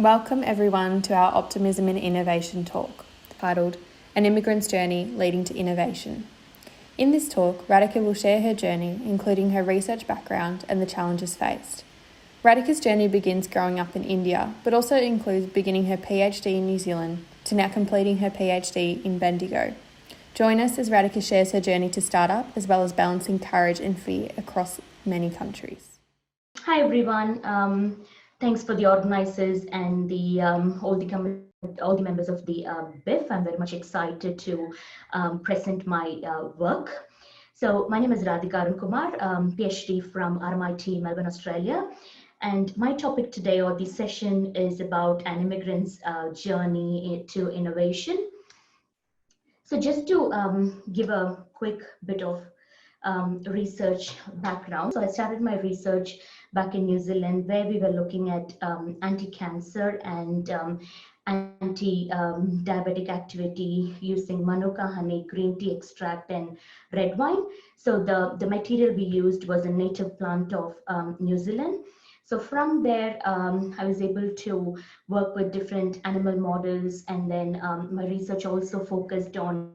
Welcome everyone to our Optimism and Innovation talk, titled An Immigrant's Journey Leading to Innovation. In this talk, Radhika will share her journey, including her research background and the challenges faced. Radhika's journey begins growing up in India, but also includes beginning her PhD in New Zealand to now completing her PhD in Bendigo. Join us as Radhika shares her journey to startup, as well as balancing courage and fear across many countries. Hi everyone. Thanks for the organizers and the all the members of the BIF. I'm very much excited to present my work. So my name is Radhika Arun Kumar, PhD from RMIT Melbourne, Australia. And my topic today, or the session, is about an immigrant's journey to innovation. So just to give a quick bit of research background. So I started my research back in New Zealand, where we were looking at anti-cancer and anti-diabetic activity using manuka honey, green tea extract, and red wine. So the material we used was a native plant of New Zealand. So from there, I was able to work with different animal models, and then my research also focused on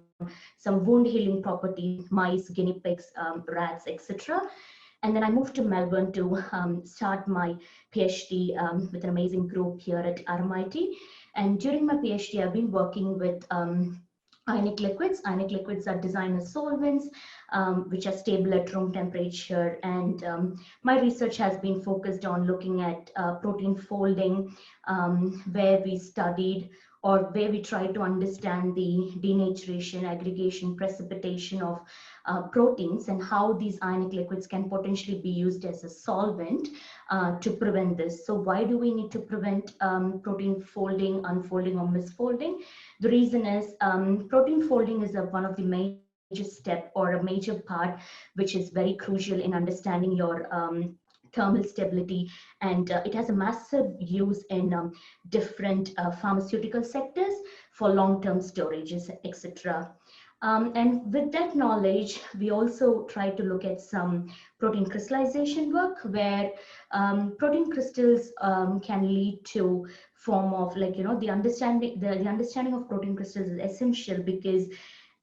some wound healing properties, mice, guinea pigs, rats, etc. And then I moved to Melbourne to start my PhD with an amazing group here at RMIT. And during my PhD, I've been working with ionic liquids. Ionic liquids are designed as solvents, which are stable at room temperature. And my research has been focused on looking at protein folding, where we studied or where we try to understand the denaturation, aggregation, precipitation of proteins, and how these ionic liquids can potentially be used as a solvent to prevent this. So why do we need to prevent protein folding, unfolding, or misfolding? The reason is protein folding is one of the major step or a major part which is very crucial in understanding your thermal stability, and it has a massive use in different pharmaceutical sectors for long-term storages, etc. And with that knowledge, we also try to look at some protein crystallization work, where protein crystals can lead to form of, like, the understanding of protein crystals is essential, because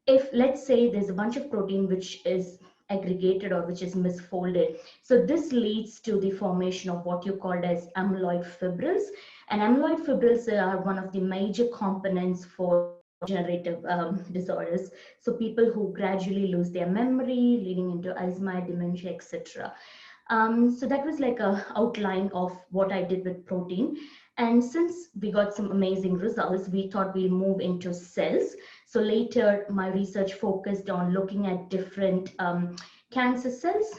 if, let's say, there's a bunch of protein which is aggregated or which is misfolded, so this leads to the formation of what you called as amyloid fibrils. And amyloid fibrils are one of the major components for degenerative disorders. So people who gradually lose their memory, leading into Alzheimer's, dementia, etc. So that was like a outline of what I did with protein. And since we got some amazing results, we thought we'll move into cells. So later, my research focused on looking at different cancer cells,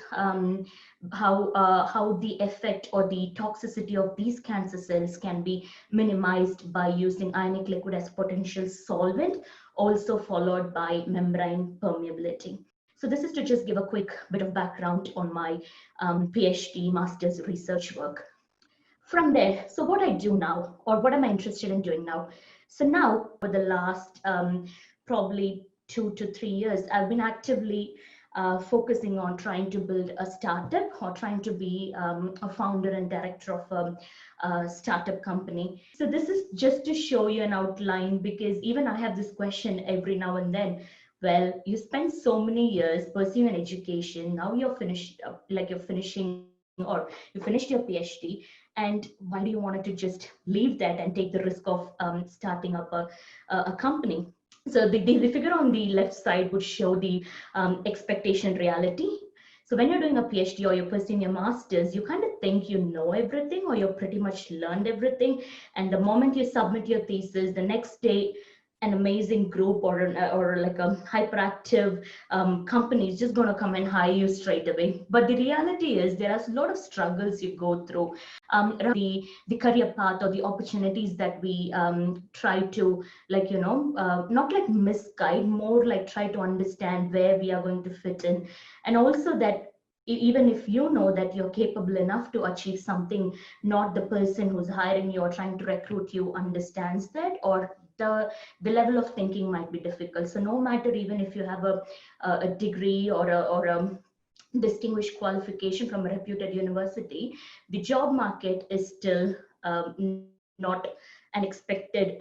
how the effect or the toxicity of these cancer cells can be minimized by using ionic liquid as potential solvent, also followed by membrane permeability. So this is to just give a quick bit of background on my PhD master's research work. From there, so what I do now, or what am I interested in doing now? So now, for the last probably 2 to 3 years, I've been actively focusing on trying to build a startup, or trying to be a founder and director of a startup company. So this is just to show you an outline, because even I have this question every now and then. Well, you spent so many years pursuing an education, now you're finished, like you're finishing, or you finished your PhD, and why do you want to just leave that and take the risk of starting up a company? So the figure on the left side would show the expectation reality. So when you're doing a PhD or you're pursuing your master's, you kind of think you know everything, or you're pretty much learned everything. And the moment you submit your thesis, the next day, an amazing group or like a hyperactive company is just going to come and hire you straight away. But the reality is there are a lot of struggles you go through, the career path or the opportunities that we try to, like, not like misguide, more like try to understand where we are going to fit in. And also that even if you know that you're capable enough to achieve something, not the person who's hiring you or trying to recruit you understands that, or the level of thinking might be difficult. So no matter, even if you have a degree or a distinguished qualification from a reputed university, the job market is still not an expected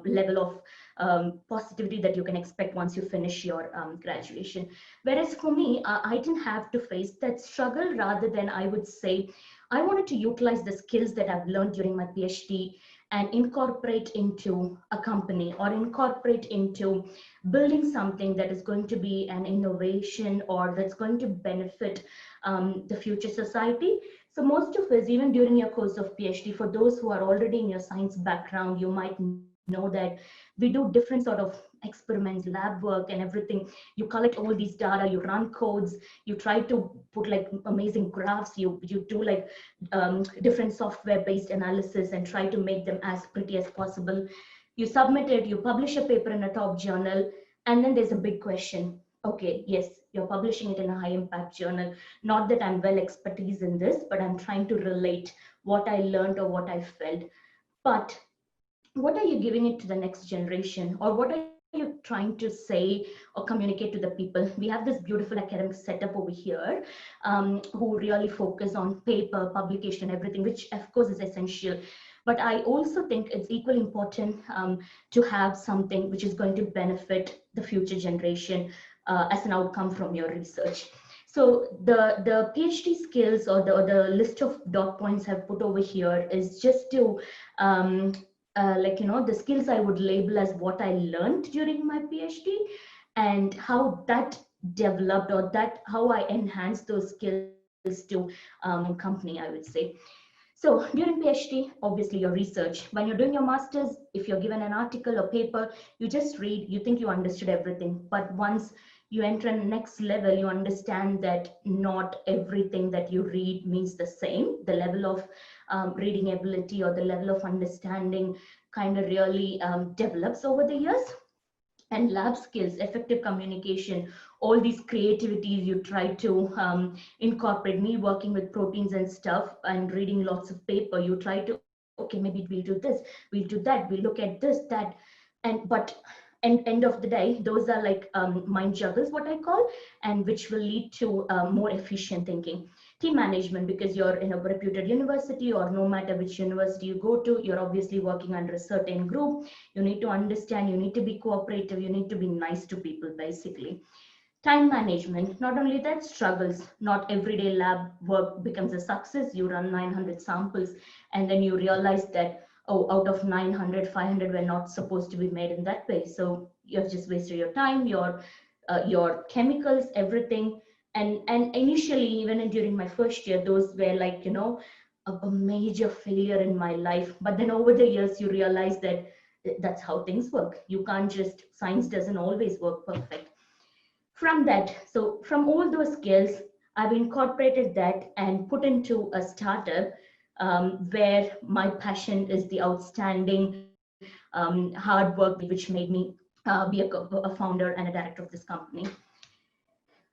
level of positivity that you can expect once you finish your graduation. Whereas for me, I didn't have to face that struggle. Rather than, I would say, I wanted to utilize the skills that I've learned during my PhD and incorporate into a company or incorporate into building something that is going to be an innovation or that's going to benefit the future society. So most of us, even during your course of PhD, for those who are already in your science background, you might know that we do different sort of experiments, lab work and everything. You collect all these data, you run codes, you try to put like amazing graphs, you do like different software based analysis and try to make them as pretty as possible. You submit it, you publish a paper in a top journal, and then there's a big question. Okay, yes, you're publishing it in a high impact journal. Not that I'm well expertise in this, but I'm trying to relate what I learned or what I felt. But what are you giving it to the next generation, or what are you trying to say or communicate to the people? We have this beautiful academic setup over here, who really focus on paper publication, everything, which of course is essential. But I also think it's equally important to have something which is going to benefit the future generation as an outcome from your research. So the PhD skills, or the list of dot points I've put over here, is just to the skills I would label as what I learned during my PhD, and how that developed, or that how I enhanced those skills to company, I would say. So during PhD, obviously your research. When you're doing your master's, if you're given an article or paper, you just read, you think you understood everything. But once you enter a next level, you understand that not everything that you read means the same. The level of reading ability or the level of understanding kind of really develops over the years. And lab skills, effective communication, all these creativities you try to incorporate. Me working with proteins and stuff and reading lots of paper, you try to, okay, maybe we'll do this, we'll do that, we'll look at this, that. And but end of the day, those are like mind juggles, what I call, and which will lead to more efficient thinking. Team management, because you're in a reputed university, or no matter which university you go to, you're obviously working under a certain group. You need to understand, you need to be cooperative, you need to be nice to people, basically. Time management, not only that, struggles. Not everyday lab work becomes a success. You run 900 samples and then you realize that, oh, out of 900, 500 were not supposed to be made in that way. So you've just wasted your time, your chemicals, everything. And initially, even during my first year, those were like, a major failure in my life. But then over the years, you realize that that's how things work. You can't just, science doesn't always work perfect. From that, so from all those skills, I've incorporated that and put into a startup where my passion is the outstanding hard work, which made me be a founder and a director of this company.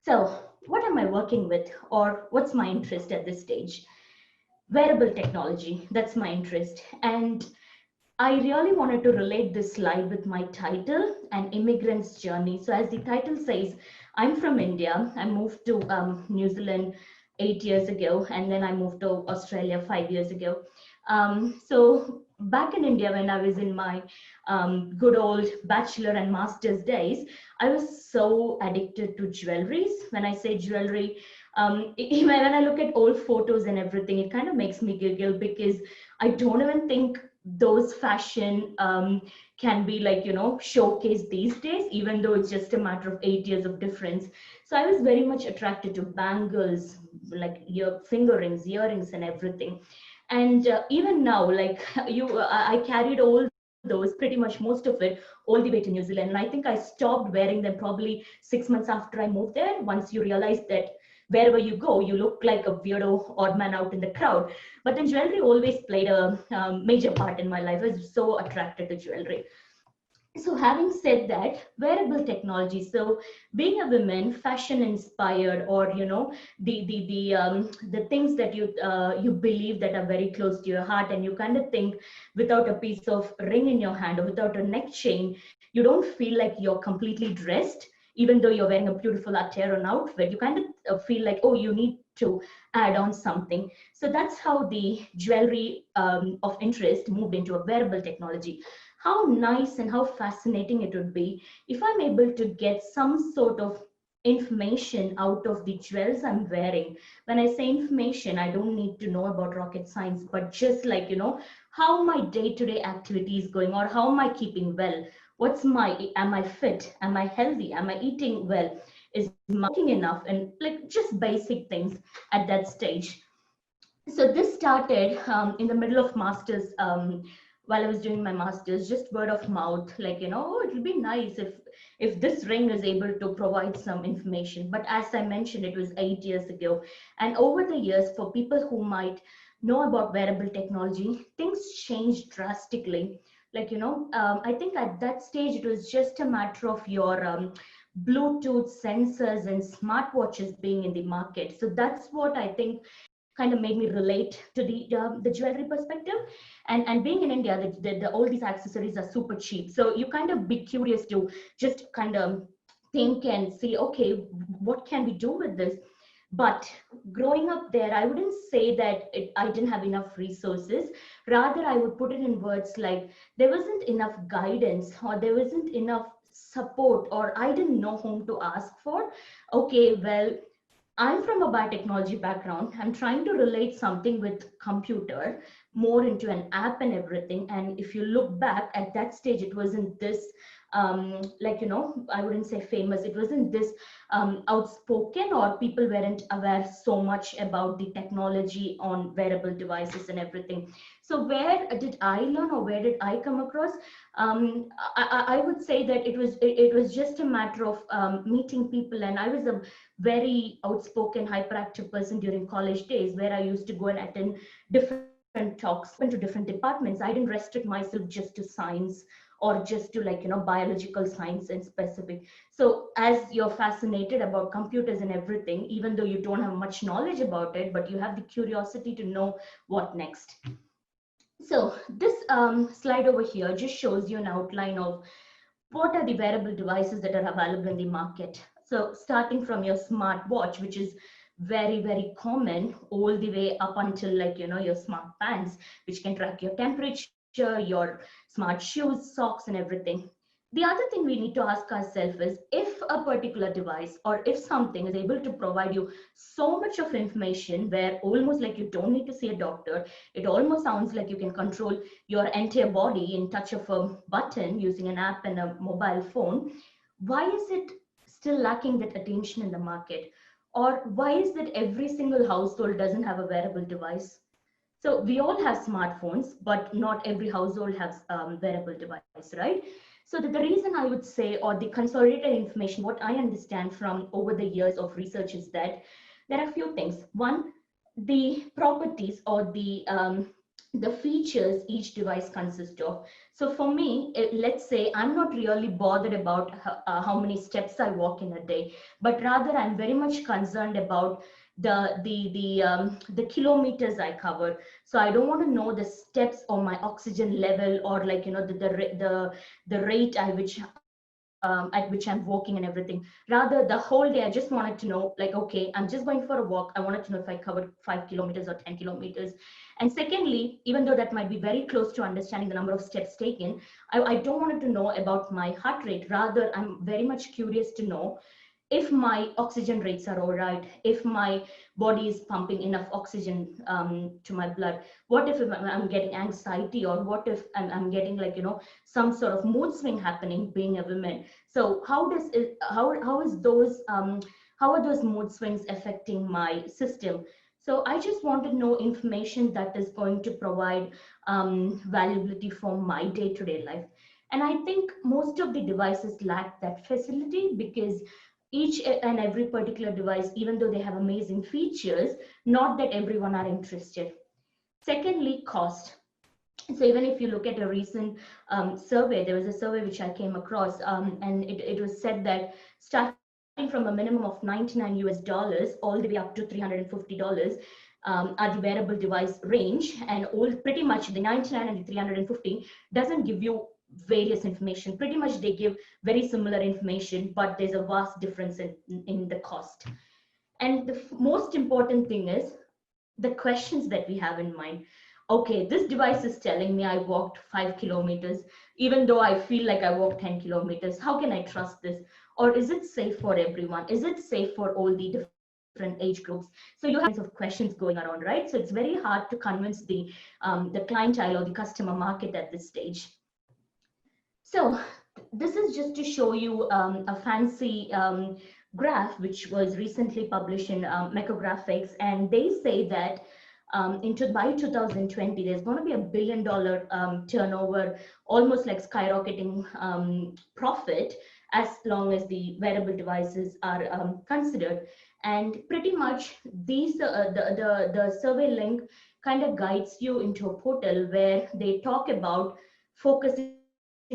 So what am I working with, or what's my interest at this stage? Wearable technology, that's my interest. And I really wanted to relate this slide with my title, An Immigrant's Journey. So as the title says, I'm from India. I moved to New Zealand 8 years ago, and then I moved to Australia 5 years ago. So back in India, when I was in my good old bachelor and master's days, I was so addicted to jewelries. When I say jewelry, even when I look at old photos and everything, it kind of makes me giggle, because I don't even think those fashion can be like, showcased these days, even though it's just a matter of 8 years of difference. So I was very much attracted to bangles, like your finger rings, earrings and everything. And even now, like I carried all those, pretty much most of it, all the way to New Zealand. And I think I stopped wearing them probably 6 months after I moved there. Once you realize that wherever you go, you look like a weirdo odd man out in the crowd. But then jewelry always played a major part in my life. I was so attracted to jewelry. So having said that, wearable technology. So being a woman, fashion inspired, or the things that you believe that are very close to your heart, and you kind of think, without a piece of ring in your hand or without a neck chain, you don't feel like you're completely dressed. even though you're wearing a beautiful Ateron outfit, you kind of feel like, oh, you need to add on something. So that's how the jewelry of interest moved into a wearable technology. How nice and how fascinating it would be if I'm able to get some sort of information out of the jewels I'm wearing. When I say information, I don't need to know about rocket science, but just like, how my day-to-day activity is going, or how am I keeping well? Am I fit? Am I healthy? Am I eating well? Is my working enough? And like just basic things at that stage. So this started in the middle of masters, while I was doing my masters, just word of mouth, like, oh, it would be nice if this ring is able to provide some information. But as I mentioned, it was 8 years ago. And over the years, for people who might know about wearable technology, things changed drastically. Like, I think at that stage, it was just a matter of your Bluetooth sensors and smartwatches being in the market. So that's what I think kind of made me relate to the jewelry perspective. And being in India, all these accessories are super cheap, so you kind of be curious to just kind of think and see, okay, what can we do with this? But growing up there, I wouldn't say that I didn't have enough resources. Rather, I would put it in words like there wasn't enough guidance, or there wasn't enough support, or I didn't know whom to ask for. Okay, well, I'm from a biotechnology background. I'm trying to relate something with computer more into an app and everything. And if you look back at that stage, it wasn't this, I wouldn't say famous. It wasn't this outspoken, or people weren't aware so much about the technology on wearable devices and everything. So where did I learn, or where did I come across? I would say that it was just a matter of meeting people. And I was a very outspoken, hyperactive person during college days, where I used to go and attend different talks into different departments. I didn't restrict myself just to science, or just to biological science in specific. So as you're fascinated about computers and everything, even though you don't have much knowledge about it, but you have the curiosity to know what next. So this slide over here just shows you an outline of what are the wearable devices that are available in the market. So starting from your smartwatch, which is very, very common, all the way up until your smart bands, which can track your temperature, your smart shoes, socks, and everything. The other thing we need to ask ourselves is, if a particular device, or if something is able to provide you so much of information, where almost like you don't need to see a doctor, it almost sounds like you can control your entire body in touch of a button using an app and a mobile phone, why is it still lacking that attention in the market? Or why is that every single household doesn't have a wearable device? So we all have smartphones, but not every household has wearable device, right? So the reason I would say, or the consolidated information, what I understand from over the years of research, is that there are a few things. One, the properties, or the features each device consists of. So for me, let's say I'm not really bothered about how many steps I walk in a day, but rather I'm very much concerned about the kilometers I cover. So I don't want to know the steps or my oxygen level, or the rate at which I'm walking and everything. Rather, the whole day, I just wanted to know, like, okay, I'm just going for a walk. I wanted to know if I covered 5 kilometers or 10 kilometers. And secondly, even though that might be very close to understanding the number of steps taken, I don't want to know about my heart rate. Rather, I'm very much curious to know if my oxygen rates are all right, if my body is pumping enough oxygen to my blood. What if I'm getting anxiety, or what if I'm getting some sort of mood swing happening being a woman? So how are those mood swings affecting my system? So I just want to know information that is going to provide valuability for my day-to-day life. And I think most of the devices lack that facility, because each and every particular device, even though they have amazing features, not that everyone are interested. Secondly, cost. So even if you look at a recent survey, there was a survey which I came across, and it was said that starting from a minimum of $99 all the way up to $350 are the wearable device range, and all pretty much the 99 and the 350 doesn't give you various information. Pretty much they give very similar information, but there's a vast difference in the cost. And the most important thing is the questions that we have in mind. Okay, this device is telling me I walked 5 kilometers, even though I feel like I walked 10 kilometers. How can I trust this? Or is it safe for everyone? Is it safe for all the different age groups? So you have kinds of questions going around, right? So it's very hard to convince the clientele or the customer market at this stage. So this is just to show you a fancy graph which was recently published in Mechographics, and they say that by 2020 there's going to be $1 billion turnover, almost like skyrocketing profit, as long as the wearable devices are considered. And pretty much these the survey link kind of guides you into a portal where they talk about focusing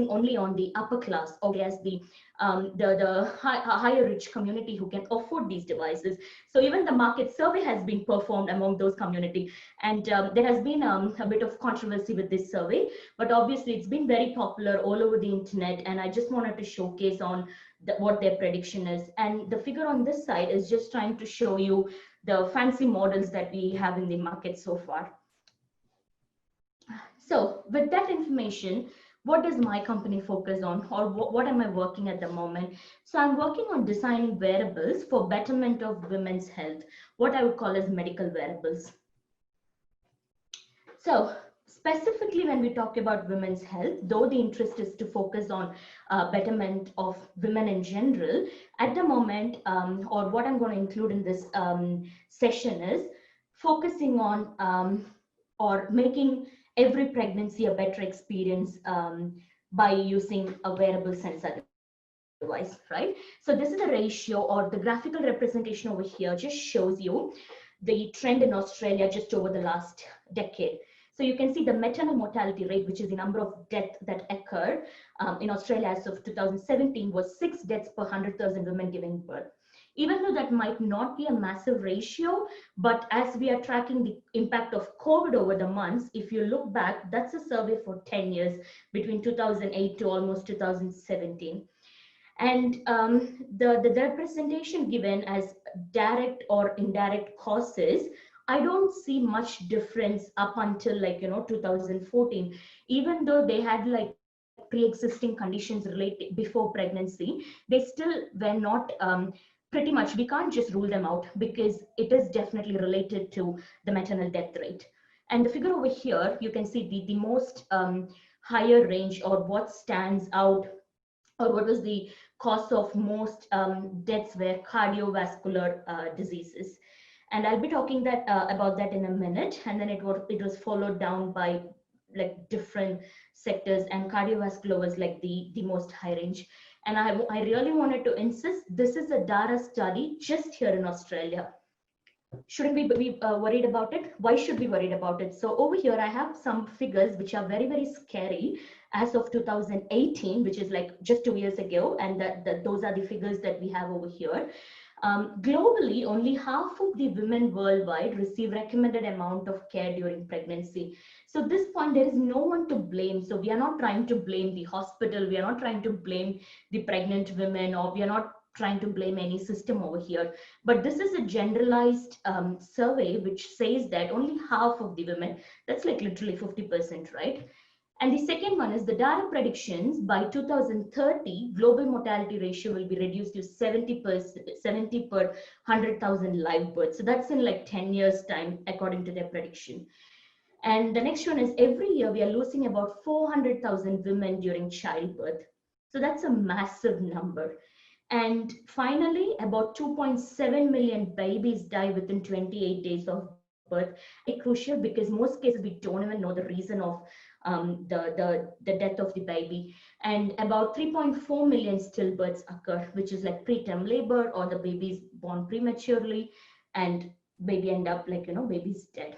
only on the upper class, or as the higher rich community who can afford these devices. So even the market survey has been performed among those community, and there has been a bit of controversy with this survey, but obviously it's been very popular all over the internet, and I just wanted to showcase on what their prediction is. And the figure on this side is just trying to show you the fancy models that we have in the market so far. So with that information, what does my company focus on, or what am I working at the moment? So I'm working on designing wearables for betterment of women's health, what I would call as medical wearables. So specifically when we talk about women's health, though the interest is to focus on betterment of women in general, at the moment, or what I'm going to include in this session is focusing on or making every pregnancy a better experience by using a wearable sensor device, right? So this is a ratio, or the graphical representation over here just shows you the trend in Australia just over the last decade. So you can see the maternal mortality rate, which is the number of deaths that occur in Australia as of 2017, was 6 deaths per 100,000 women giving birth. Even though that might not be a massive ratio, but as we are tracking the impact of COVID over the months, if you look back, that's a survey for 10 years, between 2008 to almost 2017. And the representation given as direct or indirect causes, I don't see much difference up until 2014, even though they had like pre-existing conditions related before pregnancy, they still were not pretty much, we can't just rule them out because it is definitely related to the maternal death rate. And the figure over here, you can see the most higher range, or what stands out, or what was the cause of most deaths were cardiovascular diseases. And I'll be talking about that in a minute. And then it was followed down by like different sectors, and cardiovascular was like the most high range. And I really wanted to insist, this is a DARA study just here in Australia. Shouldn't we be worried about it? Why should we be worried about it? So over here, I have some figures which are very, very scary as of 2018, which is like just 2 years ago. And those are the figures that we have over here. Globally, only half of the women worldwide receive recommended amount of care during pregnancy. So at this point, there is no one to blame. So we are not trying to blame the hospital. We are not trying to blame the pregnant women, or we are not trying to blame any system over here. But this is a generalized survey which says that only half of the women, that's like literally 50%, right? And the second one is the DARA predictions by 2030, global mortality ratio will be reduced to 70 per 100,000 live births. So that's in like 10 years time, according to their prediction. And the next one is every year we are losing about 400,000 women during childbirth. So that's a massive number. And finally, about 2.7 million babies die within 28 days of birth. It's crucial because most cases we don't even know the reason of the death of the baby. And about 3.4 million stillbirths occur, which is like preterm labor, or the baby's born prematurely and baby end up like, baby's dead.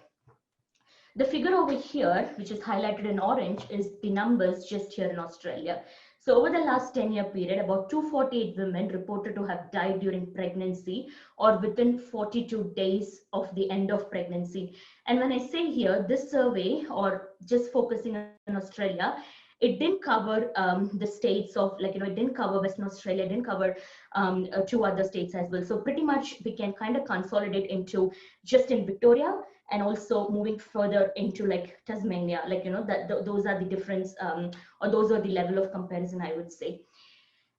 The figure over here, which is highlighted in orange, is the numbers just here in Australia. So over the last 10-year period, about 248 women reported to have died during pregnancy or within 42 days of the end of pregnancy. And when I say here, this survey, or just focusing on Australia, it didn't cover the states of, like, it didn't cover Western Australia, it didn't cover two other states as well. So pretty much we can kind of consolidate into just in Victoria, and also moving further into like Tasmania, like, those are the difference, or those are the level of comparison, I would say.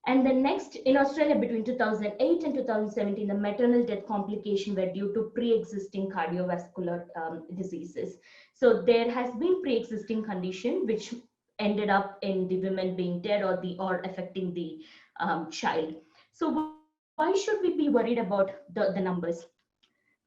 And then next, in Australia, between 2008 and 2017, the maternal death complication were due to pre-existing cardiovascular diseases. So there has been pre-existing condition which ended up in the women being dead, or affecting the child. So why should we be worried about the numbers?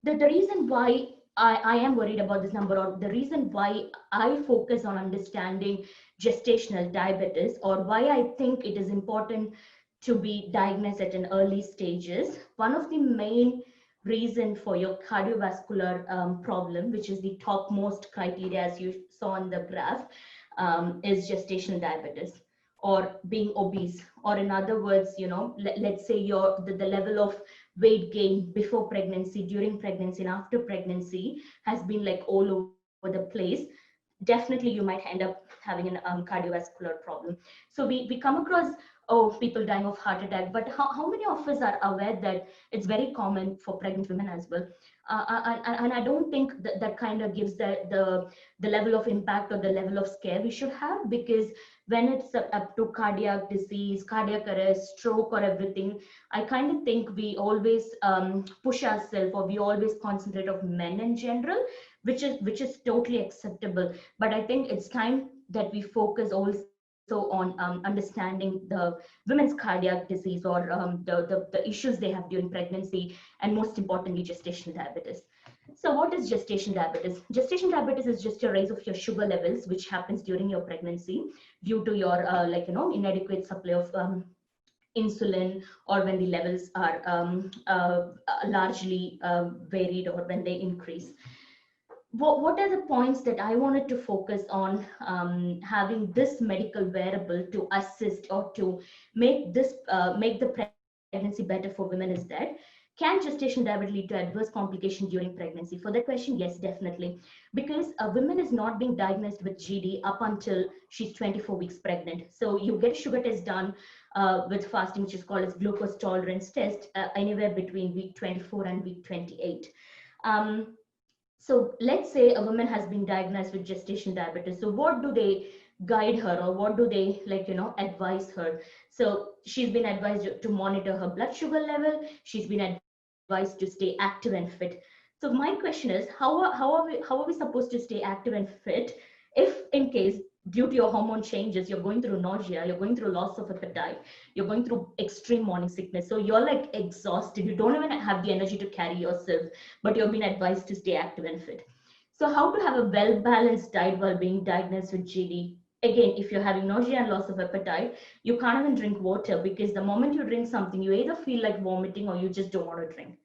The reason why I am worried about this number, or the reason why I focus on understanding gestational diabetes, or why I think it is important to be diagnosed at an early stages, one of the main reason for your cardiovascular problem, which is the topmost criteria as you saw on the graph, is gestational diabetes, or being obese, or in other words, let's say the level of weight gain before pregnancy, during pregnancy, and after pregnancy has been like all over the place. Definitely you might end up having an cardiovascular problem. So we come across, people dying of heart attack, but how many of us are aware that it's very common for pregnant women as well? And I don't think that kind of gives the level of impact or the level of scare we should have, because when it's up to cardiac disease, cardiac arrest, stroke, or everything, I kind of think we always push ourselves, or we always concentrate on men in general, which is totally acceptable. But I think it's time that we focus also on understanding the women's cardiac disease, or the issues they have during pregnancy, and most importantly, gestational diabetes. So what is gestational diabetes? Gestational diabetes is just a rise of your sugar levels, which happens during your pregnancy due to your inadequate supply of insulin, or when the levels are largely varied, or when they increase. What are the points that I wanted to focus on having this medical wearable to assist, or to make the pregnancy better for women, is that, can gestation diabetes lead to adverse complication during pregnancy? For that question, yes, definitely. Because a woman is not being diagnosed with GD up until she's 24 weeks pregnant. So you get a sugar test done with fasting, which is called as glucose tolerance test, anywhere between week 24 and week 28. So let's say a woman has been diagnosed with gestational diabetes. So what do they guide her, or what do they advise her? So she's been advised to monitor her blood sugar level. She's been advised to stay active and fit. So my question is, how are we supposed to stay active and fit if, in case, due to your hormone changes, you're going through nausea, you're going through loss of appetite, you're going through extreme morning sickness, so you're like exhausted, you don't even have the energy to carry yourself, but you've been advised to stay active and fit. So how to have a well-balanced diet while being diagnosed with GD? Again, if you're having nausea and loss of appetite, you can't even drink water, because the moment you drink something, you either feel like vomiting, or you just don't want to drink.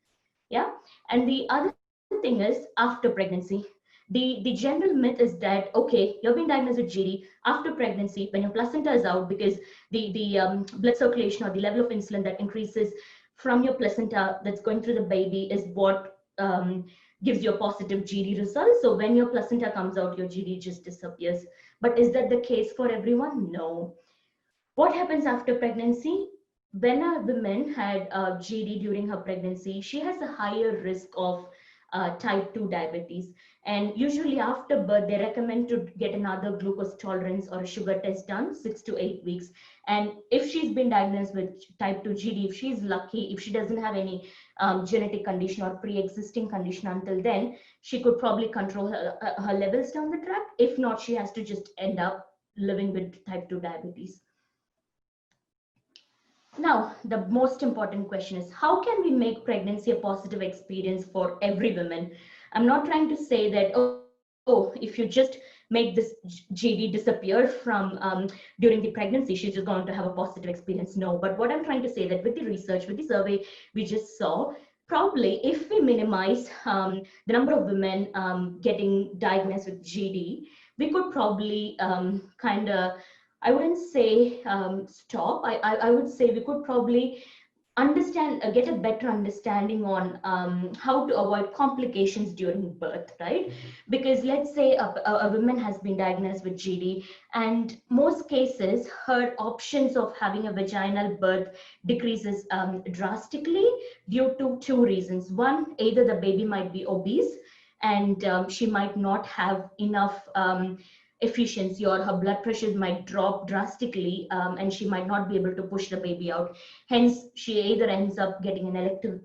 Yeah. And the other thing is, after pregnancy, the general myth is that, okay, you're being diagnosed with GD after pregnancy, when your placenta is out, because the blood circulation, or the level of insulin that increases from your placenta that's going through the baby, is what gives you a positive GD result. So when your placenta comes out, your GD just disappears. But is that the case for everyone? No. What happens after pregnancy? When a woman had GD during her pregnancy, she has a higher risk of type 2 diabetes. And usually after birth, they recommend to get another glucose tolerance or a sugar test done 6 to 8 weeks. And if she's been diagnosed with type 2 GD, if she's lucky, if she doesn't have any genetic condition or pre-existing condition until then, she could probably control her levels down the track. If not, she has to just end up living with type 2 diabetes. Now, the most important question is, how can we make pregnancy a positive experience for every woman? I'm not trying to say that, oh, if you just make this GD disappear from during the pregnancy, she's just going to have a positive experience. No, but what I'm trying to say that with the research, with the survey we just saw, probably if we minimize the number of women getting diagnosed with GD, we could probably kind of, I wouldn't say stop. I would say we could probably get a better understanding on how to avoid complications during birth, right? Because let's say a woman has been diagnosed with GD, and most cases her options of having a vaginal birth decreases drastically due to two reasons. One, either the baby might be obese, and she might not have enough efficiency, or her blood pressure might drop drastically, and she might not be able to push the baby out. Hence, she either ends up getting an elective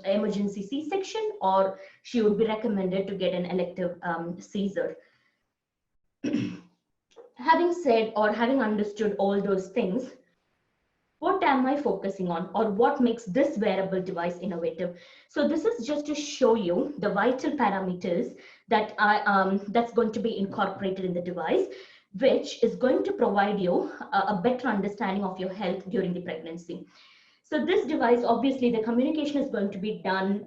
emergency C-section, or she would be recommended to get an elective Caesar. Having said or having understood all those things, what am I focusing on, or what makes this wearable device innovative? So this is just to show you the vital parameters that that's going to be incorporated in the device, which is going to provide you a better understanding of your health during the pregnancy. So this device, obviously, the communication is going to be done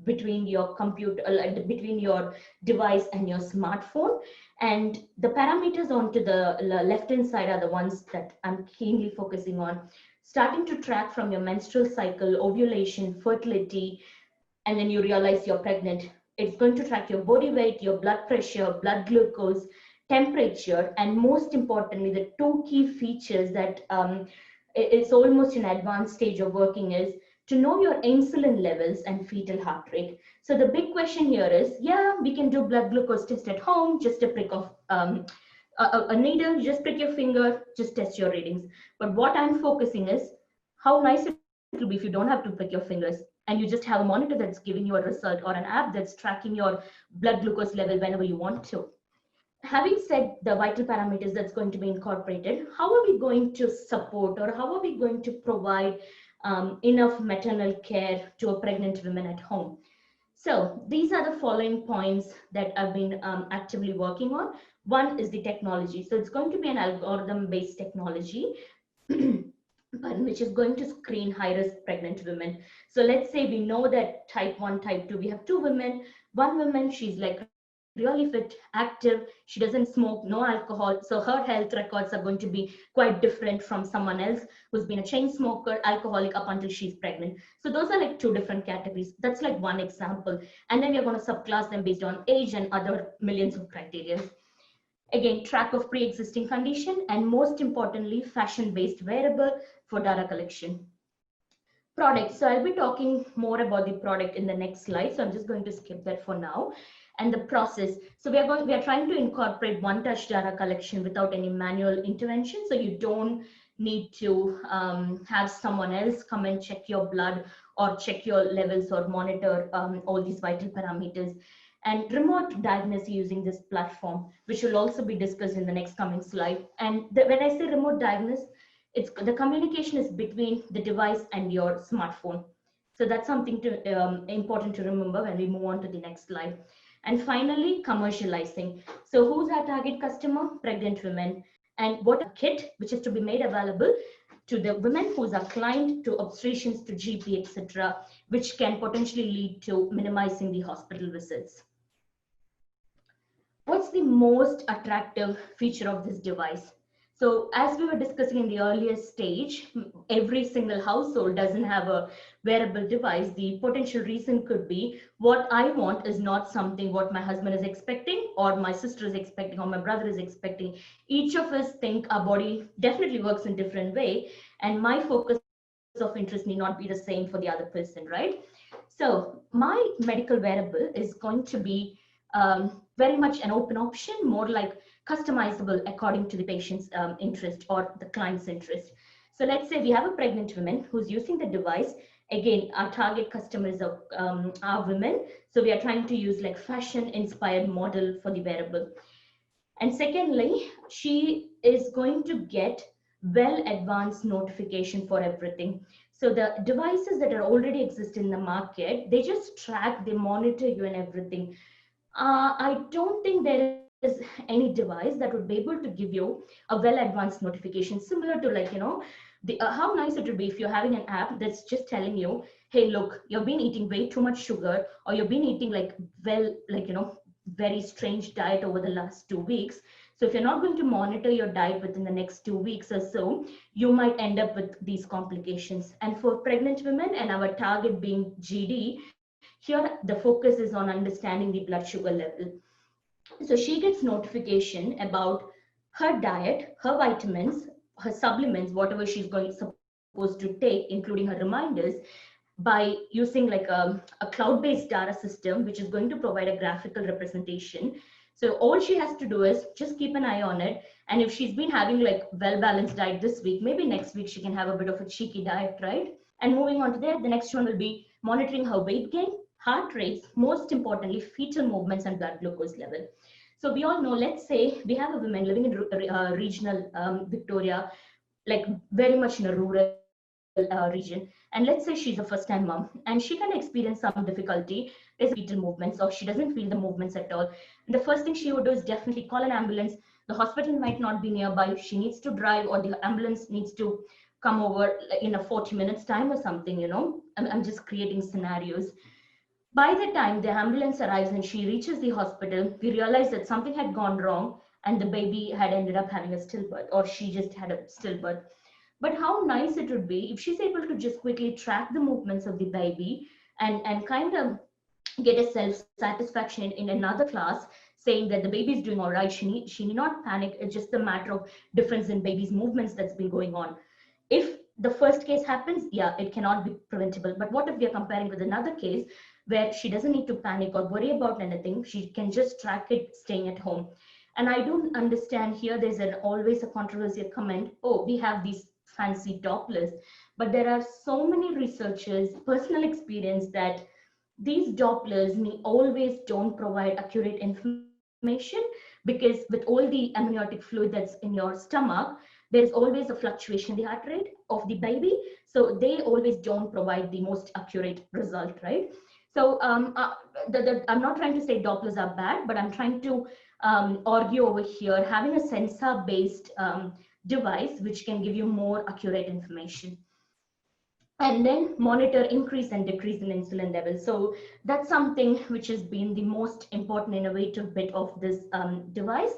between your computer, between your device and your smartphone. And the parameters onto the left-hand side are the ones that I'm keenly focusing on, starting to track from your menstrual cycle, ovulation, fertility, and then you realize you're pregnant. It's going to track your body weight, your blood pressure, blood glucose, temperature, and most importantly, the two key features that it's almost an advanced stage of working is to know your insulin levels and fetal heart rate. So the big question here is, yeah, we can do blood glucose test at home, just a prick of a needle, just prick your finger, just test your readings. But what I'm focusing is how nice it will be if you don't have to prick your fingers and you just have a monitor that's giving you a result, or an app that's tracking your blood glucose level whenever you want to. Having said the vital parameters that's going to be incorporated, how are we going to support, or how are we going to provide enough maternal care to a pregnant woman at home? So these are the following points that I've been actively working on. One is the technology. So it's going to be an algorithm-based technology which is going to screen high-risk pregnant women. So let's say we know that type 1, type 2, we have two women. One woman, she's like really fit, active, she doesn't smoke, no alcohol, so her health records are going to be quite different from someone else who's been a chain smoker, alcoholic up until she's pregnant. So those are like two different categories. That's like one example, and then we're going to subclass them based on age and other millions of criteria. Again, track of pre-existing condition, and most importantly, fashion-based wearable for data collection. Product. So I'll be talking more about the product in the next slide, so I'm just going to skip that for now. And the process. So we are trying to incorporate one-touch data collection without any manual intervention. So you don't need to have someone else come and check your blood or check your levels or monitor all these vital parameters. And remote diagnosis using this platform, which will also be discussed in the next coming slide. And when I say remote diagnosis, it's the communication is between the device and your smartphone. So that's something important to remember when we move on to the next slide. And finally, commercializing. So who's our target customer? Pregnant women. And what a kit, which is to be made available to the women who's a client, to obstetricians, to GP, etc., which can potentially lead to minimizing the hospital visits. What's the most attractive feature of this device? So as we were discussing in the earlier stage, every single household doesn't have a wearable device. The potential reason could be what I want is not something what my husband is expecting, or my sister is expecting, or my brother is expecting. Each of us think our body definitely works in different way, and my focus of interest may not be the same for the other person, right? So my medical wearable is going to be very much an open option, more like customizable according to the patient's interest or the client's interest. So let's say we have a pregnant woman who's using the device. Again, our target customers are women. So we are trying to use like fashion inspired model for the wearable. And secondly, she is going to get well advanced notification for everything. So the devices that are already exist in the market, they just track, they monitor you and everything. I don't think there is any device that would be able to give you a well advanced notification, similar to like, you know, how nice it would be if you're having an app that's just telling you, hey, look, you've been eating way too much sugar, or you've been eating like, well, like, you know, very strange diet over the last 2 weeks. So if you're not going to monitor your diet within the next 2 weeks or so, you might end up with these complications. And for pregnant women, and our target being GD, here the focus is on understanding the blood sugar level. So she gets notification about her diet, her vitamins, her supplements, whatever she's supposed to take, including her reminders, by using like a cloud-based data system, which is going to provide a graphical representation. So all she has to do is just keep an eye on it. And if she's been having like well-balanced diet this week, maybe next week she can have a bit of a cheeky diet, right? And moving on to that, the next one will be monitoring her weight gain, heart rates, most importantly, fetal movements and blood glucose level. So we all know, let's say we have a woman living in regional Victoria, like very much in a rural region, and let's say she's a first-time mom and she can experience some difficulty. There's fetal movements or she doesn't feel the movements at all. And the first thing she would do is definitely call an ambulance. The hospital might not be nearby. She needs to drive, or the ambulance needs to come over in a 40 minutes time or something, you know. I'm just creating scenarios. By the time the ambulance arrives and she reaches the hospital, we realize that something had gone wrong and the baby had ended up having a stillbirth, or she just had a stillbirth. But how nice it would be if she's able to just quickly track the movements of the baby and kind of get a self-satisfaction in another class saying that the baby is doing all right. She need not panic. It's just a matter of difference in baby's movements that's been going on. If the first case happens, yeah, it cannot be preventable. But what if we are comparing with another case where she doesn't need to panic or worry about anything? She can just track it staying at home. And I don't understand here, there's always a controversial comment, oh, we have these fancy Dopplers. But there are so many researchers, personal experience, that these Dopplers always don't provide accurate information, because with all the amniotic fluid that's in your stomach, there's always a fluctuation in the heart rate of the baby. So they always don't provide the most accurate result, right? So I'm not trying to say Dopplers are bad, but I'm trying to argue over here, having a sensor-based device which can give you more accurate information. And then monitor increase and decrease in insulin levels. So that's something which has been the most important innovative bit of this device,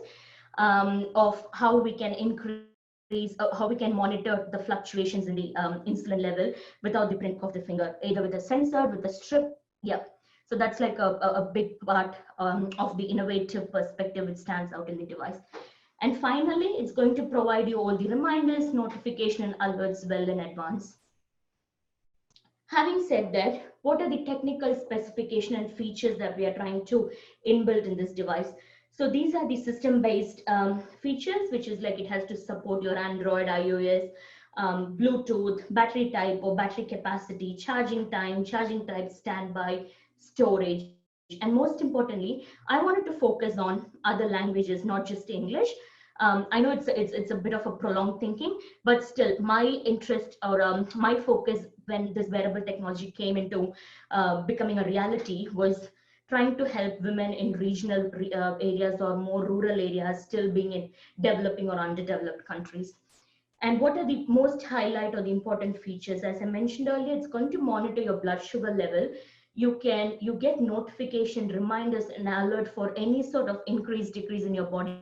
of how we can increase, how we can monitor the fluctuations in the insulin level without the prick of the finger, either with a sensor, with a strip. Yeah. So that's like a big part of the innovative perspective which stands out in the device. And finally, it's going to provide you all the reminders, notification, and alerts well in advance. Having said that, what are the technical specification and features that we are trying to inbuilt in this device? So these are the system-based features, which is like it has to support your Android, iOS, Bluetooth, battery type or battery capacity, charging time, charging type, standby, storage. And most importantly, I wanted to focus on other languages, not just English. I know it's a bit of a prolonged thinking, but still my interest or my focus when this wearable technology came into becoming a reality was trying to help women in regional areas or more rural areas still being in developing or underdeveloped countries. And what are the most highlight or the important features? As I mentioned earlier, it's going to monitor your blood sugar level. You get notification, reminders, and alert for any sort of increase, decrease in your body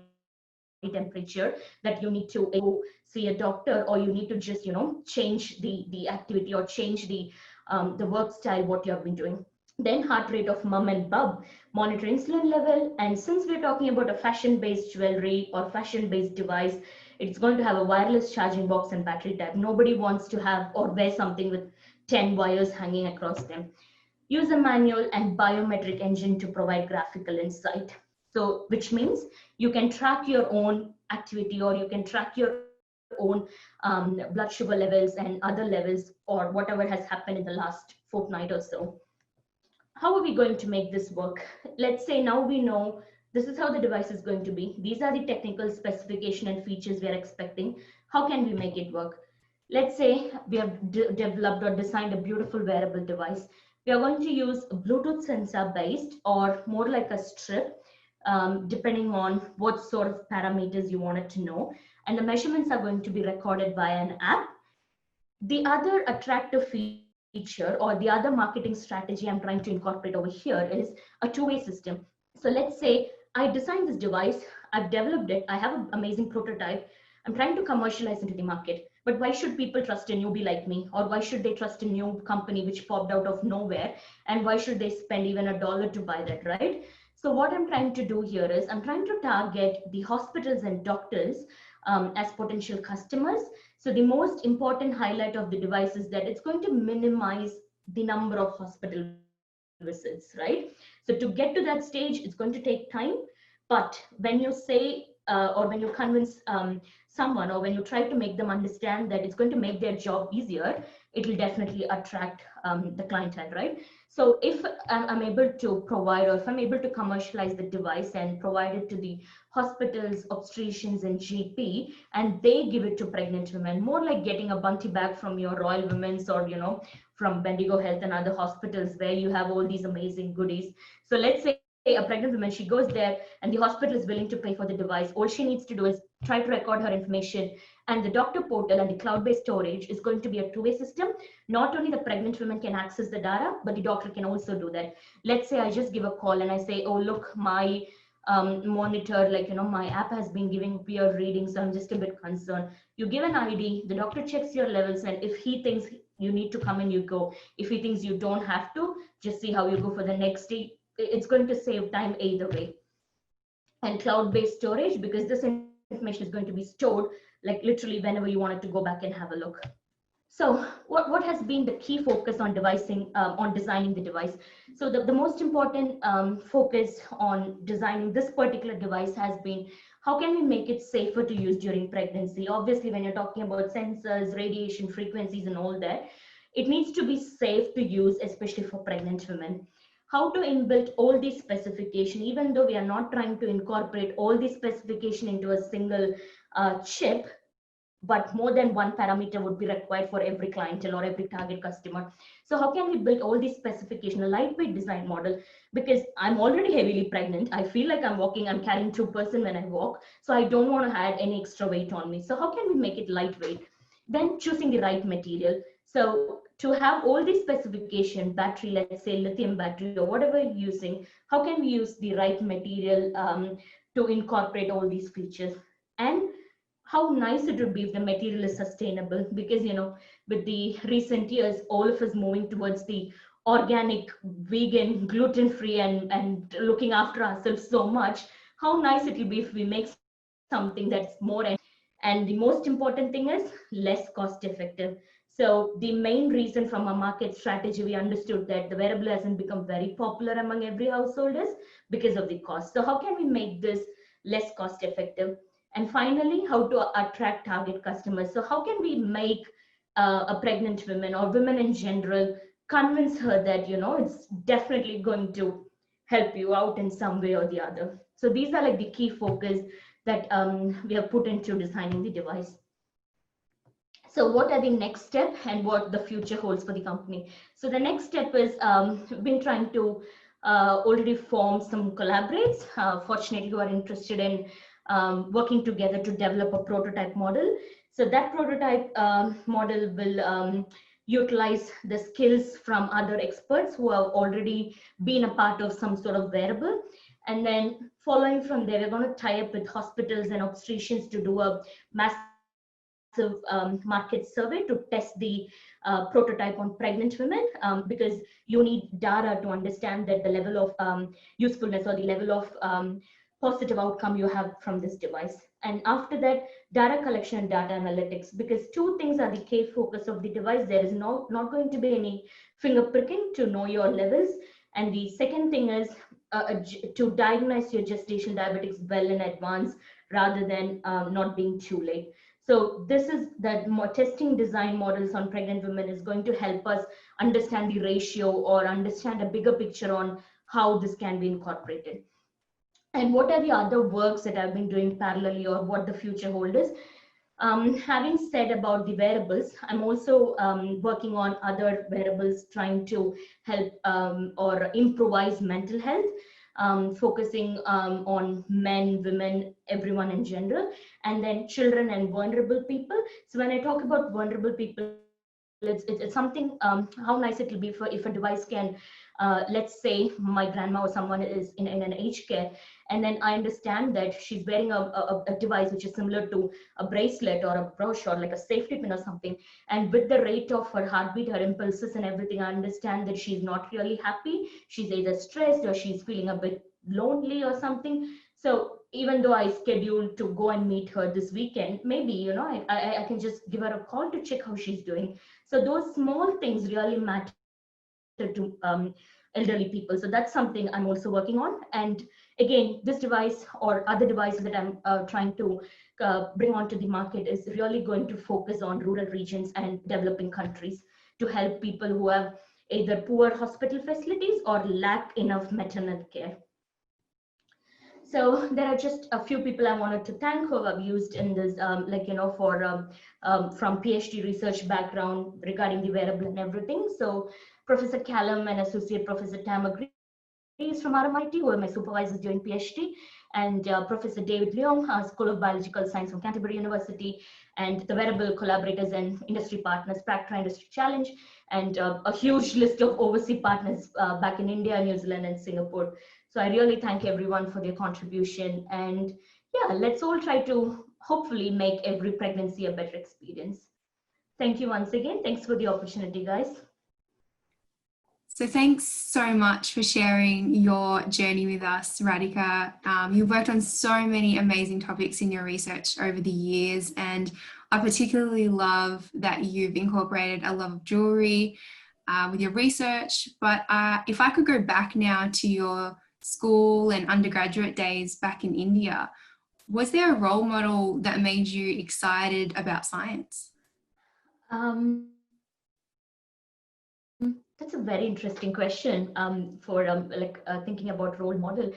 temperature that you need to go see a doctor, or you need to just change the activity or change the work style what you have been doing. Then heart rate of mom and bub, monitor insulin level. And since we're talking about a fashion-based jewelry or fashion-based device, it's going to have a wireless charging box and battery type. Nobody wants to have or wear something with 10 wires hanging across them. User manual and biometric engine to provide graphical insight. So which means you can track your own activity, or you can track your own blood sugar levels and other levels, or whatever has happened in the last fortnight or so. How are we going to make this work? Let's say now we know this is how the device is going to be. These are the technical specification and features we are expecting. How can we make it work? Let's say we have developed or designed a beautiful wearable device. We are going to use a Bluetooth sensor based, or more like a strip, depending on what sort of parameters you wanted to know. And the measurements are going to be recorded via an app. The other attractive feature or the other marketing strategy I'm trying to incorporate over here is a two-way system. So let's say I designed this device. I've developed it, I have an amazing prototype, I'm trying to commercialize into the market. But why should people trust a newbie like me? Or why should they trust a new company which popped out of nowhere? And why should they spend even $1 to buy that, right? So what I'm trying to do here is I'm trying to target the hospitals and doctors as potential customers. So the most important highlight of the device is that it's going to minimize the number of hospital visits, right? So to get to that stage, it's going to take time. But when you say, or when you convince someone, or when you try to make them understand that it's going to make their job easier, it will definitely attract the clientele, right? So if I'm able to provide, or if I'm able to commercialize the device and provide it to the hospitals, obstetricians, and GP, and they give it to pregnant women, more like getting a bunty bag from your Royal Women's, or from Bendigo Health and other hospitals where you have all these amazing goodies. So let's say a pregnant woman, she goes there and the hospital is willing to pay for the device. All she needs to do is try to record her information, and the doctor portal and the cloud-based storage is going to be a two-way system. Not only the pregnant woman can access the data, but the doctor can also do that. Let's say I just give a call and I say, oh, look, my monitor, my app has been giving weird readings, so I'm just a bit concerned. You give an ID, the doctor checks your levels, and if he thinks you need to come in, you go. If he thinks you don't have to, just see how you go for the next day. It's going to save time either way. And cloud-based storage, because this information is going to be stored like literally whenever you wanted to go back and have a look. So what has been the key focus on on designing the device? So the most important focus on designing this particular device has been, how can we make it safer to use during pregnancy? Obviously, when you're talking about sensors, radiation frequencies, and all that, it needs to be safe to use, especially for pregnant women. How to inbuild all these specification, even though we are not trying to incorporate all these specification into a single chip, but more than one parameter would be required for every clientele or every target customer. So how can we build all these specification, a lightweight design model? Because I'm already heavily pregnant. I feel like I'm carrying 2% when I walk. So I don't want to add any extra weight on me. So how can we make it lightweight? Then choosing the right material. So to have all these specification, battery, let's say lithium battery or whatever you're using, how can we use the right material to incorporate all these features? And how nice it would be if the material is sustainable, because with the recent years, all of us moving towards the organic, vegan, gluten-free, and looking after ourselves so much. How nice it will be if we make something that's more, and the most important thing is less cost effective. So the main reason from a market strategy, we understood that the wearable hasn't become very popular among every household is because of the cost. So how can we make this less cost effective? And finally, how to attract target customers. So how can we make a pregnant woman or women in general convince her that, it's definitely going to help you out in some way or the other. So these are like the key focus that we have put into designing the device. So what are the next step and what the future holds for the company? So the next step is we've been trying to already form some collaborates, fortunately, who are interested in working together to develop a prototype model. So that prototype model will utilize the skills from other experts who have already been a part of some sort of wearable. And then following from there, we're going to tie up with hospitals and obstetricians to do a massive market survey to test the prototype on pregnant women, because you need data to understand that the level of usefulness or the level of positive outcome you have from this device. And after that, data collection and data analytics, because two things are the key focus of the device. There is not going to be any finger pricking to know your levels. And the second thing is to diagnose your gestational diabetics well in advance rather than not being too late. So this is that testing design models on pregnant women is going to help us understand the ratio or understand a bigger picture on how this can be incorporated. And what are the other works that I've been doing parallelly, or what the future holds? Having said about the wearables, I'm also working on other wearables trying to help or improvise mental health, focusing on men, women, everyone in general, and then children and vulnerable people. So when I talk about vulnerable people, it's something, how nice it will be if a device can, let's say my grandma or someone is in an aged care, and then I understand that she's wearing a device which is similar to a bracelet or a brush or like a safety pin or something. And with the rate of her heartbeat, her impulses and everything, I understand that she's not really happy. She's either stressed or she's feeling a bit lonely or something. So even though I scheduled to go and meet her this weekend, maybe, I can just give her a call to check how she's doing. So those small things really matter to elderly people. So that's something I'm also working on. And again, this device or other devices that I'm trying to bring onto the market is really going to focus on rural regions and developing countries to help people who have either poor hospital facilities or lack enough maternal care. So there are just a few people I wanted to thank who have used in this, for from PhD research background regarding the wearable and everything. So Professor Callum and Associate Professor Tam is from RMIT, who are my supervisors during PhD, and Professor David Leong, School of Biological Science from Canterbury University, and the wearable collaborators and industry partners, Procter Industry Challenge, and a huge list of overseas partners back in India, New Zealand, and Singapore. So I really thank everyone for their contribution. And yeah, let's all try to hopefully make every pregnancy a better experience. Thank you once again. Thanks for the opportunity, guys. So thanks so much for sharing your journey with us, Radhika. You've worked on so many amazing topics in your research over the years, and I particularly love that you've incorporated a love of jewelry with your research. But if I could go back now to your school and undergraduate days back in India, was there a role model that made you excited about science? That's a very interesting question for thinking about role model.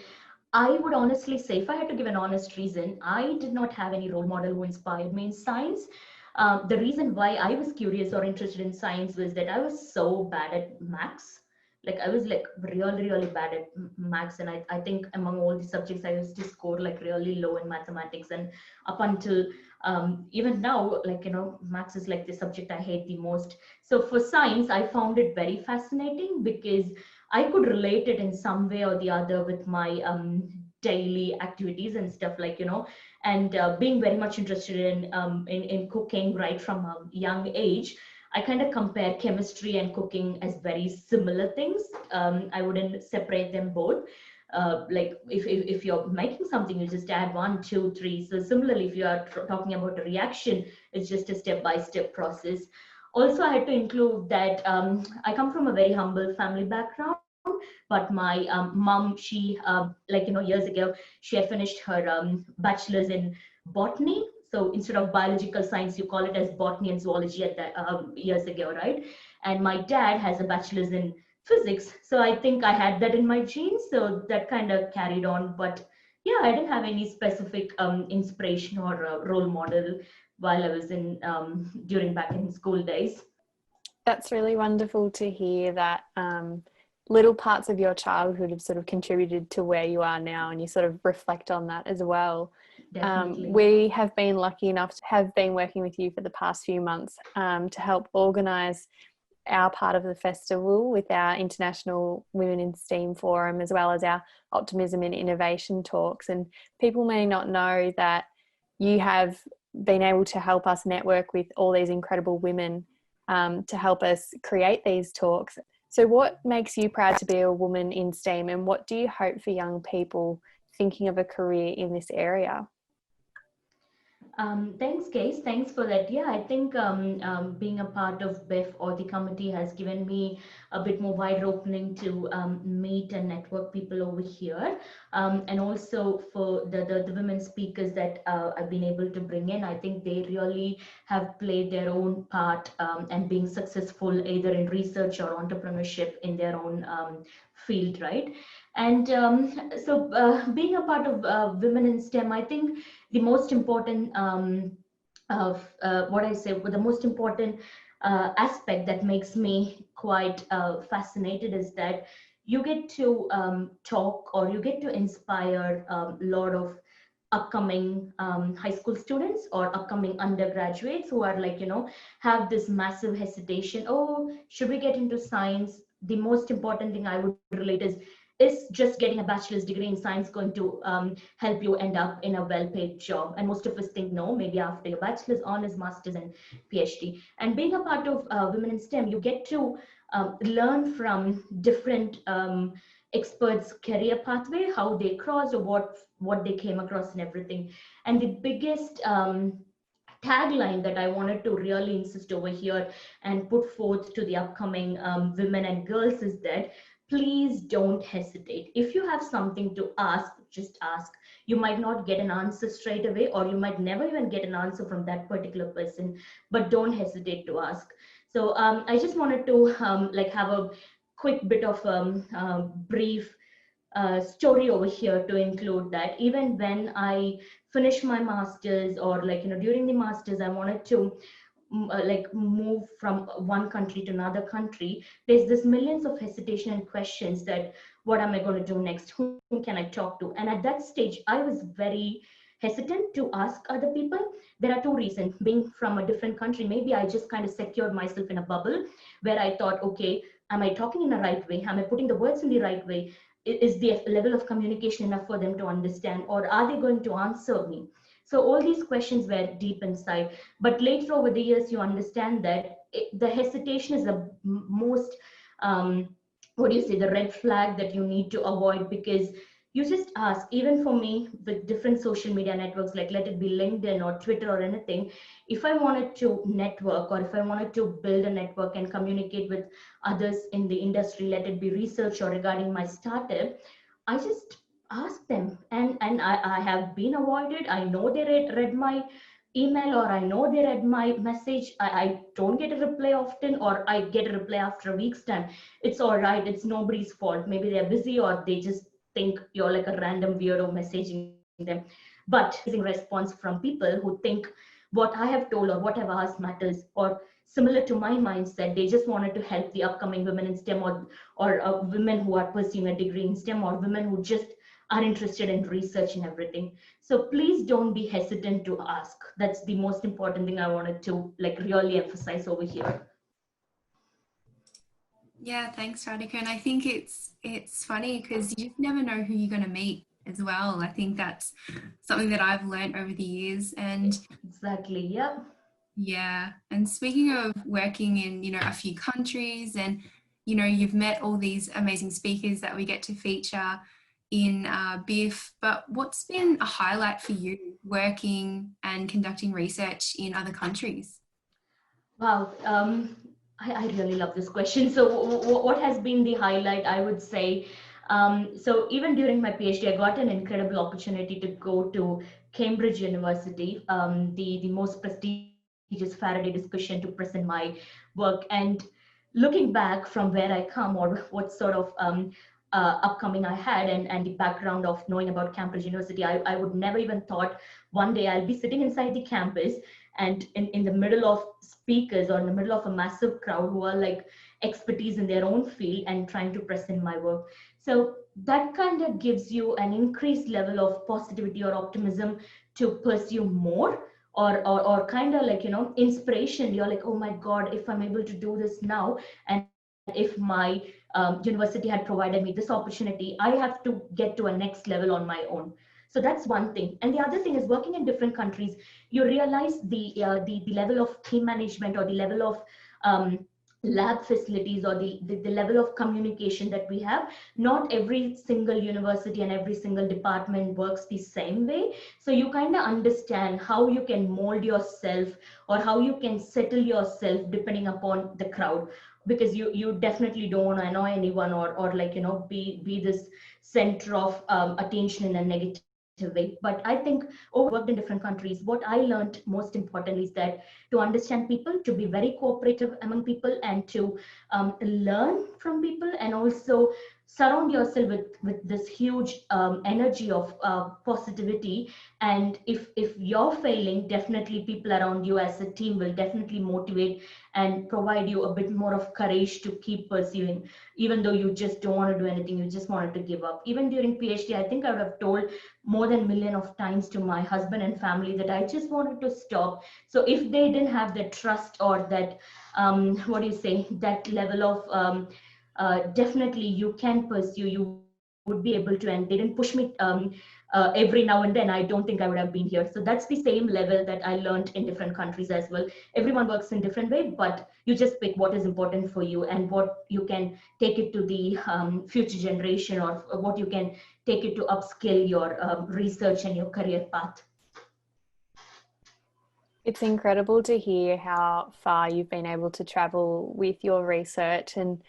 I would honestly say, if I had to give an honest reason, I did not have any role model who inspired me in science. The reason why I was curious or interested in science was that I was so bad at maths. Like I was like really, really bad at maths. And I think among all the subjects, I used to score like really low in mathematics. And up until even now, maths is like the subject I hate the most. So for science, I found it very fascinating because I could relate it in some way or the other with my daily activities and stuff, and being very much interested in cooking right from a young age. I kind of compare chemistry and cooking as very similar things. I wouldn't separate them both. Like if you're making something, you just add 1, 2, 3. So similarly, if you are talking about a reaction, it's just a step-by-step process. Also, I had to include that I come from a very humble family background, but my mom, she, years ago, she had finished her bachelor's in botany. So instead of biological science, you call it as botany and zoology at that years ago, right? And my dad has a bachelor's in physics. So I think I had that in my genes. So that kind of carried on. But yeah, I didn't have any specific inspiration or role model while I was in during back in school days. That's really wonderful to hear that little parts of your childhood have sort of contributed to where you are now, and you sort of reflect on that as well. We have been lucky enough to have been working with you for the past few months to help organise our part of the festival with our International Women in STEAM Forum, as well as our Optimism in Innovation talks. And people may not know that you have been able to help us network with all these incredible women to help us create these talks. So what makes you proud to be a woman in STEAM, and what do you hope for young people thinking of a career in this area? Thanks, Case. Thanks for that. Yeah, I think being a part of BEF or the committee has given me a bit more wide opening to meet and network people over here. And also for the women speakers that I've been able to bring in, I think they really have played their own part and being successful either in research or entrepreneurship in their own field, right? And so being a part of women in STEM, I think the most important the most important aspect that makes me quite fascinated is that you get to talk or you get to inspire a lot of upcoming high school students or upcoming undergraduates who are like, have this massive hesitation. Oh, should we get into science? The most important thing I would relate is just getting a bachelor's degree in science going to help you end up in a well-paid job? And most of us think no, maybe after your bachelor's, honors, master's, and PhD. And being a part of Women in STEM, you get to learn from different experts' career pathway, how they crossed, or what they came across and everything. And the biggest tagline that I wanted to really insist over here and put forth to the upcoming women and girls is that please don't hesitate. If you have something to ask, just ask. You might not get an answer straight away, or you might never even get an answer from that particular person, but don't hesitate to ask. So I just wanted to like have a quick bit of brief story over here to include that even when I finished my masters, or like, during the masters, I wanted to like move from one country to another country. There's this millions of hesitation and questions that what am I going to do next? Whom can I talk to? And at that stage, I was very hesitant to ask other people. There are two reasons. Being from a different country, maybe I just kind of secured myself in a bubble where I thought, okay, am I talking in the right way? Am I putting the words in the right way? Is the level of communication enough for them to understand, or are they going to answer me? So all these questions were deep inside, but later over the years you understand that the hesitation is the most what do you say, the red flag that you need to avoid, because you just ask. Even for me, with different social media networks, like let it be LinkedIn or Twitter or anything, if I wanted to network, or if I wanted to build a network and communicate with others in the industry, let it be research or regarding my startup, I just ask them. And I have been avoided. I know they read my email, or I know they read my message. I don't get a reply often, or I get a reply after a week's time. It's all right. It's nobody's fault. Maybe they're busy, or they just think you're like a random weirdo messaging them. But using response from people who think what I have told or what I've asked matters, or similar to my mindset, they just wanted to help the upcoming women in STEM, or women who are pursuing a degree in STEM, or women who just are interested in research and everything. So please don't be hesitant to ask. That's the most important thing I wanted to like really emphasize over here. Yeah, thanks, Radhika. And I think it's funny because you just never know who you're going to meet as well. I think that's something that I've learned over the years. And exactly, yeah. Yeah. And speaking of working in, a few countries, and, you've met all these amazing speakers that we get to feature in BIF, but what's been a highlight for you working and conducting research in other countries? Wow. I really love this question. So what has been the highlight, I would say? So even during my PhD, I got an incredible opportunity to go to Cambridge University, the most prestigious Faraday discussion, to present my work. And looking back from where I come, or what sort of upcoming I had, and the background of knowing about Cambridge University, I would never even thought one day I'll be sitting inside the campus and in the middle of speakers, or in the middle of a massive crowd who are like expertise in their own field and trying to present my work. So that kind of gives you an increased level of positivity or optimism to pursue more, or kind of like, inspiration. You're like, oh my God, if I'm able to do this now, and if my university had provided me this opportunity, I have to get to a next level on my own. So that's one thing. And the other thing is, working in different countries, you realize the level of team management, or the level of lab facilities, or the level of communication that we have. Not every single university and every single department works the same way. So you kind of understand how you can mold yourself, or how you can settle yourself depending upon the crowd, because you definitely don't want to annoy anyone, or like, be this center of attention in a negative way. But I think over worked in different countries, what I learned most importantly is that to understand people, to be very cooperative among people, and to learn from people, and also surround yourself with this huge energy of positivity. And if you're failing, definitely people around you as a team will definitely motivate and provide you a bit more of courage to keep pursuing, even though you just don't want to do anything, you just wanted to give up. Even during PhD, I think I would have told more than a million of times to my husband and family that I just wanted to stop. So if they didn't have the trust or that what do you say, that level of definitely you can pursue, you would be able to, and they didn't push me every now and then, I don't think I would have been here. So that's the same level that I learned in different countries as well. Everyone works in different way, but you just pick what is important for you and what you can take it to the future generation, or what you can take it to upskill your research and your career path. It's incredible to hear how far you've been able to travel with your research. And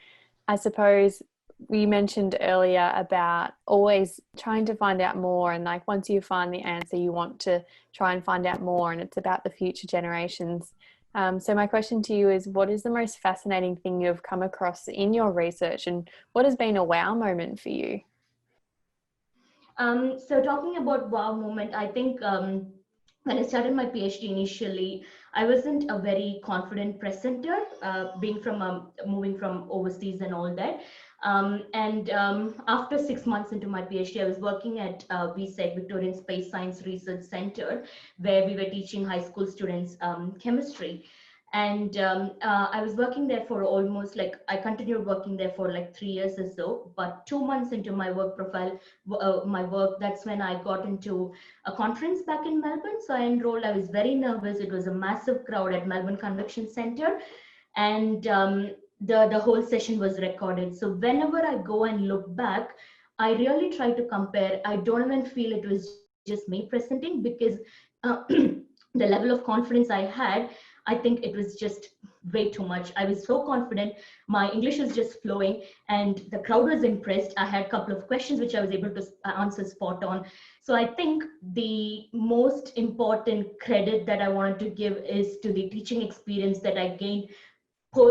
I suppose we mentioned earlier about always trying to find out more, and like once you find the answer, you want to try and find out more, and it's about the future generations. So my question to you is, what is the most fascinating thing you've come across in your research, and what has been a wow moment for you? So talking about wow moment, I think when I started my PhD initially, I wasn't a very confident presenter, being from moving from overseas and all that. After 6 months into my PhD, I was working at VSEC, Victorian Space Science Research Center, where we were teaching high school students chemistry. And I was working there for almost like, I continued working there for like 3 years or so. But 2 months into my work profile, my work, that's when I got into a conference back in Melbourne. So I enrolled. I was very nervous. It was a massive crowd at Melbourne Convention Center, and the whole session was recorded. So whenever I go and look back, I really try to compare. I don't even feel it was just me presenting, because the level of confidence I had, I think it was just way too much. I was so confident. My English was just flowing, and the crowd was impressed. I had a couple of questions which I was able to answer spot on. So I think the most important credit that I wanted to give is to the teaching experience that I gained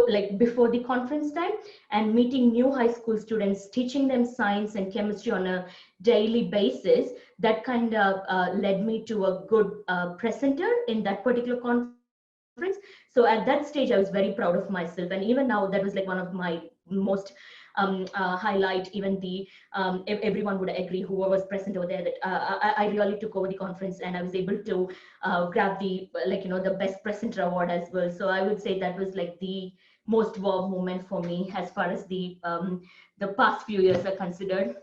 like before the conference time, and meeting new high school students, teaching them science and chemistry on a daily basis. That kind of led me to a good presenter in that particular conference. So at that stage, I was very proud of myself. And even now, that was like one of my most highlight. Even the everyone would agree, whoever was present over there, that I really took over the conference, and I was able to grab the the best presenter award as well. So I would say that was like the most wow moment for me as far as the past few years are considered.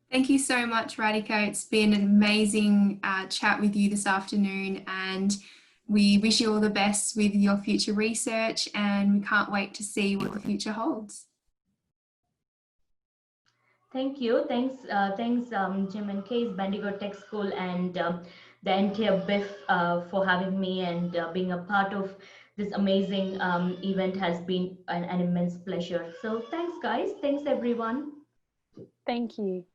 Thank you so much, Radhika. It's been an amazing chat with you this afternoon, and we wish you all the best with your future research, and we can't wait to see what the future holds. Thank you. Thanks, Jim and Case, Bendigo Tech School, and the entire BIF for having me and being a part of this amazing event. Has been an immense pleasure. So thanks, guys. Thanks, everyone. Thank you.